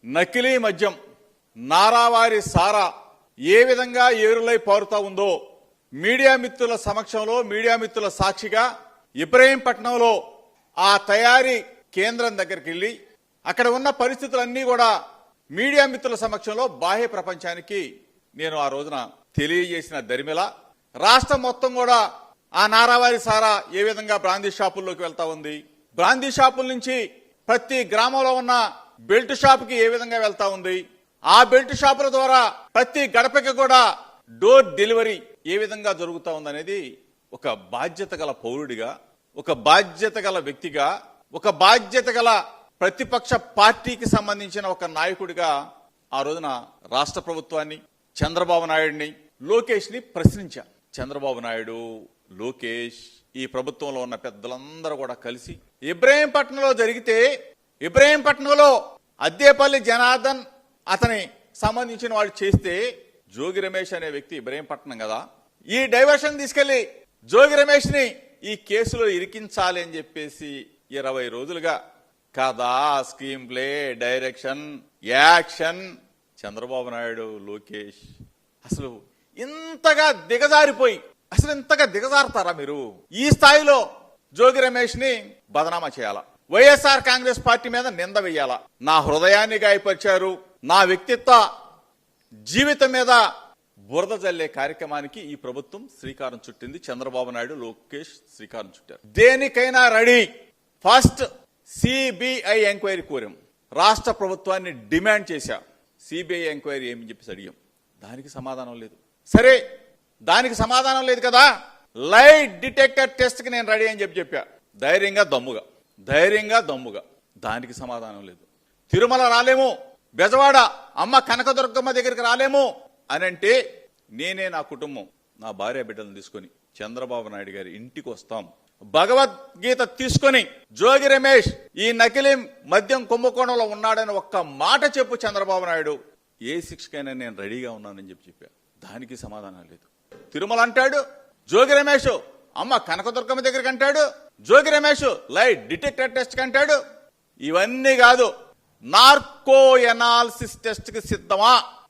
నకిలీ మద్యం నారావారి సారా ఏ విధంగా ఏరులై పారుతా ఉందో మీడియా మిత్రుల సమక్షంలో మీడియా మిత్రుల సాక్షిగా ఇబ్రహీంపట్నంలో ఆ తయారీ కేంద్రం దగ్గరికి వెళ్లి అక్కడ ఉన్న పరిస్థితులన్నీ కూడా మీడియా మిత్రుల సమక్షంలో బాహ్య ప్రపంచానికి నేను ఆ రోజున తెలియజేసిన దరిమిల రాష్ట్రం మొత్తం కూడా ఆ నారావారి సారా ఏ విధంగా బ్రాందీ షాపుల్లోకి వెళ్తా ఉంది, బ్రాందీ షాపుల నుంచి ప్రతి గ్రామంలో ఉన్న బెల్ట్ షాప్ కి ఏ విధంగా వెళ్తా ఉంది, ఆ బెల్ట్ షాపుల ద్వారా ప్రతి గడపకి కూడా డోర్ డెలివరీ ఏ విధంగా జరుగుతా ఉందనేది ఒక బాధ్యత గల పౌరుడిగా, ఒక బాధ్యత గల వ్యక్తిగా, ఒక బాధ్యత గల ప్రతిపక్ష పార్టీకి సంబంధించిన ఒక నాయకుడిగా ఆ రోజున రాష్ట్ర ప్రభుత్వాన్ని, చంద్రబాబు నాయుడిని, లోకేష్ ని ప్రశ్నించా. చంద్రబాబు నాయుడు, లోకేష్, ఈ ప్రభుత్వంలో ఉన్న పెద్దలందరూ కూడా కలిసి ఇబ్రహీంపట్నంలో జరిగితే ఇబ్రహీంపట్నంలో అద్దేపల్లి జనార్దన్ అతని సంబంధించిన వాళ్ళు చేస్తే జోగి రమేష్ అనే వ్యక్తి ఇబ్రహీంపట్నం కదా, ఈ డైవర్షన్ తీసుకెళ్లి జోగి రమేష్ ని ఈ కేసులో ఇరికించాలి అని చెప్పేసి 20 రోజులుగా కథ, screen play, direction, action Chandrababu Naidu, Lokesh అసలు ఇంతగా దిగజారిపోయి అసలు ఇంతగా దిగజారుతారా మీరు? ఈ స్థాయిలో జోగి రమేష్ ని బదనామా చేయాలా, వైఎస్ఆర్ కాంగ్రెస్ పార్టీ మీద నింద వేయాలా? నా హృదయాన్ని గాయపరిచారు, నా వ్యక్తిత్వ జీవితం మీద బురద జల్లే కార్యక్రమానికి ఈ ప్రభుత్వం శ్రీకారం చుట్టింది. చంద్రబాబు నాయుడు, లోకేష్ శ్రీకారం చుట్టారు. దేనికైనా రెడీ. ఫస్ట్ సిబిఐ ఎంక్వైరీ కోరాం, రాష్ట్ర ప్రభుత్వాన్ని డిమాండ్ చేశా. సిబిఐ ఎంక్వైరీ ఏమని చెప్పేసి అడిగాం, దానికి సమాధానం లేదు. సరే దానికి సమాధానం లేదు కదా, లై డిటెక్టర్ టెస్ట్ కి నేను రెడీ అని చెప్పా. ధైర్యంగా దమ్ముగా దానికి సమాధానం లేదు. తిరుమల రాలేము, బెజవాడ అమ్మ కనకదుర్గమ్మ దగ్గరికి రాలేము అని అంటే నేనే, నా కుటుంబం, నా భార్య బిడ్డలను తీసుకొని చంద్రబాబు నాయుడు గారి ఇంటికి వస్తాం. భగవద్గీత తీసుకొని జోగి రమేష్ ఈ నకిలీ మద్యం కుంభకోణంలో ఉన్నాడని ఒక్క మాట చెప్పు చంద్రబాబు నాయుడు, ఏ శిక్షకైనా నేను రెడీగా ఉన్నానని చెప్పా. దానికి సమాధానం లేదు. తిరుమల అంటాడు, జోగి రమేష్ అమ్మ కనకదుర్గమ్మ దగ్గరికి అంటాడు, Jogi Ramesh lie detector test కి అంటాడు. ఇవన్నీ కాదు, నార్కో ఎనాలిసిస్ టెస్ట్ కి సిద్ధమా